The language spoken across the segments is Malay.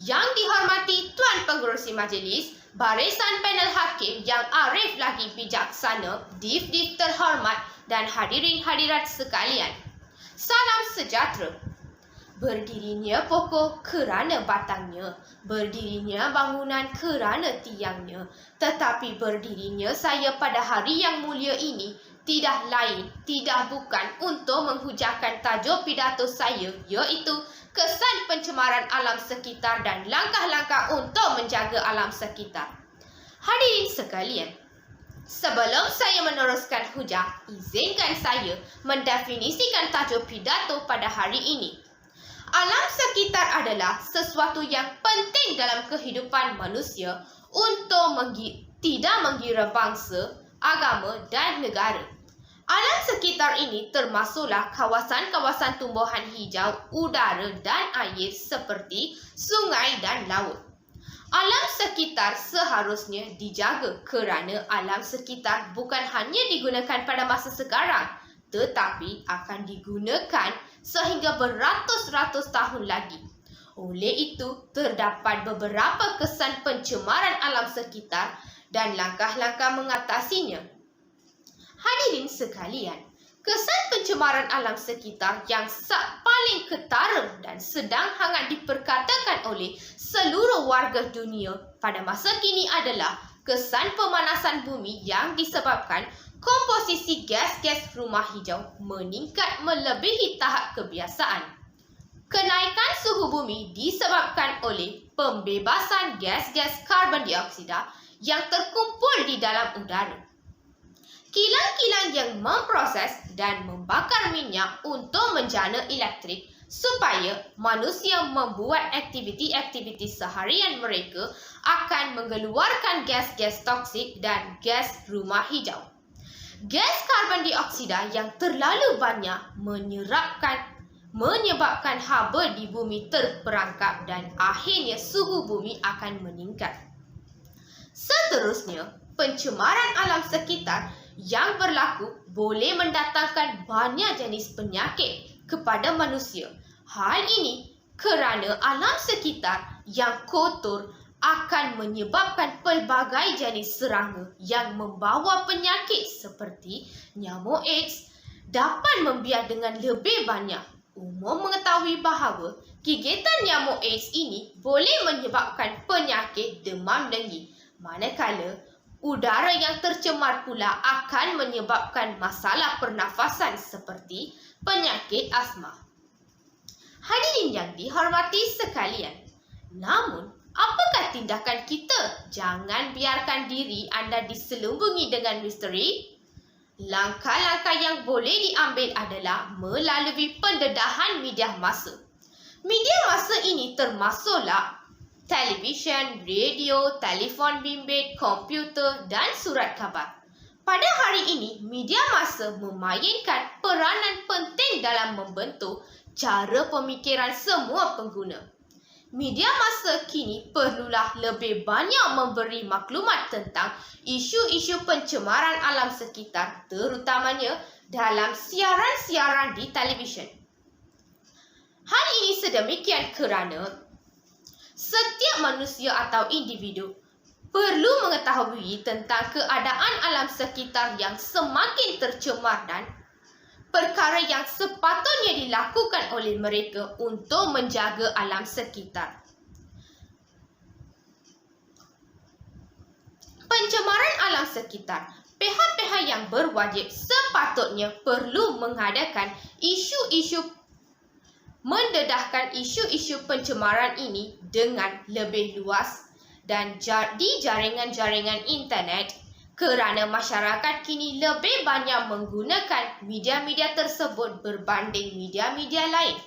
Yang dihormati Tuan Pengerusi Majlis, barisan panel hakim yang arif lagi bijaksana, div-div terhormat dan hadirin hadirat sekalian. Salam sejahtera. Berdirinya pokok kerana batangnya, berdirinya bangunan kerana tiangnya, tetapi berdirinya saya pada hari yang mulia ini tidak lain, tidak bukan untuk menghujahkan tajuk pidato saya, iaitu kesan pencemaran alam sekitar dan langkah-langkah untuk menjaga alam sekitar. Hadirin sekalian, sebelum saya meneruskan hujah, izinkan saya mendefinisikan tajuk pidato pada hari ini. Alam sekitar adalah sesuatu yang penting dalam kehidupan manusia untuk tidak mengira bangsa, agama dan negara. Alam sekitar ini termasuklah kawasan-kawasan tumbuhan hijau, udara dan air seperti sungai dan laut. Alam sekitar seharusnya dijaga kerana alam sekitar bukan hanya digunakan pada masa sekarang, tetapi akan digunakan sehingga beratus-ratus tahun lagi. Oleh itu, terdapat beberapa kesan pencemaran alam sekitar dan langkah-langkah mengatasinya. Hadirin sekalian, kesan pencemaran alam sekitar yang paling ketara dan sedang hangat diperkatakan oleh seluruh warga dunia pada masa kini adalah kesan pemanasan bumi yang disebabkan komposisi gas-gas rumah hijau meningkat melebihi tahap kebiasaan. Kenaikan suhu bumi disebabkan oleh pembebasan gas-gas karbon dioksida yang terkumpul di dalam udara. Kilang-kilang yang memproses dan membakar minyak untuk menjana elektrik supaya manusia membuat aktiviti-aktiviti seharian mereka akan mengeluarkan gas-gas toksik dan gas rumah hijau. Gas karbon dioksida yang terlalu banyak menyebabkan haba di bumi terperangkap dan akhirnya suhu bumi akan meningkat. Seterusnya, pencemaran alam sekitar yang berlaku boleh mendatangkan banyak jenis penyakit kepada manusia. Hal ini kerana alam sekitar yang kotor akan menyebabkan pelbagai jenis serangga yang membawa penyakit seperti nyamuk AIDS dapat membiak dengan lebih banyak. Umum mengetahui bahawa gigitan nyamuk AIDS ini boleh menyebabkan penyakit demam denggi, manakala udara yang tercemar pula akan menyebabkan masalah pernafasan seperti penyakit asma. Hadirin yang dihormati sekalian, namun apakah tindakan kita? Jangan biarkan diri anda diselubungi dengan misteri. Langkah-langkah yang boleh diambil adalah melalui pendedahan media massa. Media massa ini termasuklah televisyen, radio, telefon bimbit, komputer dan surat khabar. Pada hari ini, media massa memainkan peranan penting dalam membentuk cara pemikiran semua pengguna. Media massa kini perlulah lebih banyak memberi maklumat tentang isu-isu pencemaran alam sekitar, terutamanya dalam siaran-siaran di televisyen. Hal ini sedemikian kerana setiap manusia atau individu perlu mengetahui tentang keadaan alam sekitar yang semakin tercemar dan perkara yang sepatutnya dilakukan oleh mereka untuk menjaga alam sekitar. Pencemaran alam sekitar. Pihak-pihak yang berwajib sepatutnya perlu mendedahkan isu-isu pencemaran ini dengan lebih luas dan di jaringan-jaringan internet kerana masyarakat kini lebih banyak menggunakan media-media tersebut berbanding media-media lain.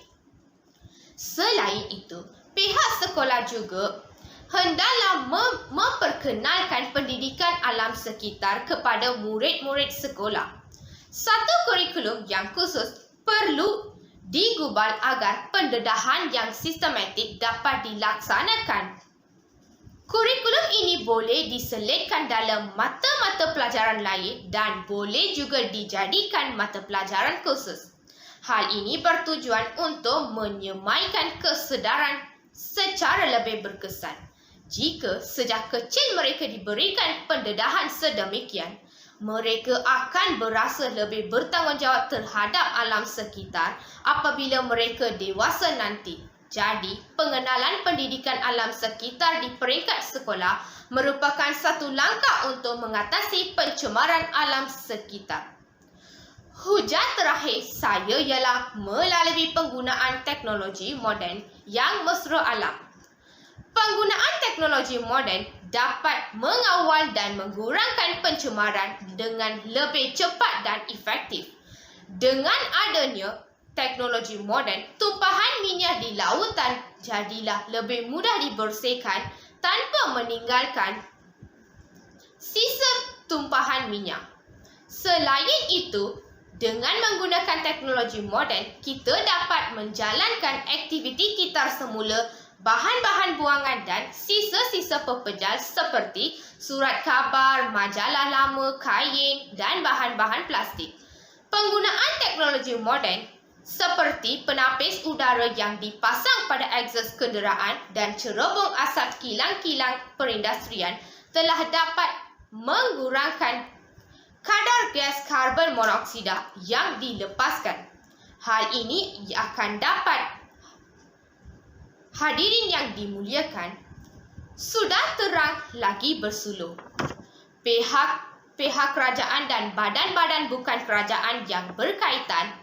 Selain itu, pihak sekolah juga hendaklah memperkenalkan pendidikan alam sekitar kepada murid-murid sekolah. Satu kurikulum yang khusus perlu digubal agar pendedahan yang sistematik dapat dilaksanakan. Kurikulum ini boleh diselitkan dalam mata-mata pelajaran lain dan boleh juga dijadikan mata pelajaran khusus. Hal ini bertujuan untuk menyemaikan kesedaran secara lebih berkesan. Jika sejak kecil mereka diberikan pendedahan sedemikian, mereka akan berasa lebih bertanggungjawab terhadap alam sekitar apabila mereka dewasa nanti. Jadi, pengenalan pendidikan alam sekitar di peringkat sekolah merupakan satu langkah untuk mengatasi pencemaran alam sekitar. Hujah terakhir saya ialah melalui penggunaan teknologi moden yang mesra alam. Penggunaan teknologi moden dapat mengawal dan mengurangkan pencemaran dengan lebih cepat dan efektif. Dengan adanya teknologi moden, tumpahan minyak di lautan jadilah lebih mudah dibersihkan tanpa meninggalkan sisa tumpahan minyak. Selain itu, dengan menggunakan teknologi moden, kita dapat menjalankan aktiviti kita semula. Bahan-bahan buangan dan sisa-sisa pepejal seperti surat khabar, majalah lama, kain dan bahan-bahan plastik. Penggunaan teknologi moden seperti penapis udara yang dipasang pada egzos kenderaan dan cerobong asap kilang-kilang perindustrian telah dapat mengurangkan kadar gas karbon monoksida yang dilepaskan. Hal ini akan dapat hadirin yang dimuliakan, sudah terang lagi bersuluh. Pihak kerajaan dan badan-badan bukan kerajaan yang berkaitan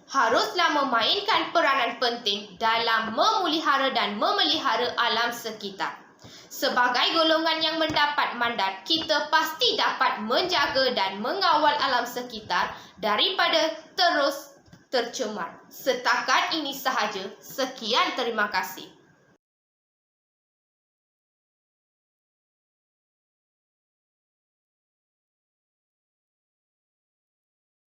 haruslah memainkan peranan penting dalam memelihara dan memelihara alam sekitar. Sebagai golongan yang mendapat mandat, kita pasti dapat menjaga dan mengawal alam sekitar daripada terus tercemar. Setakat ini sahaja. Sekian, terima kasih.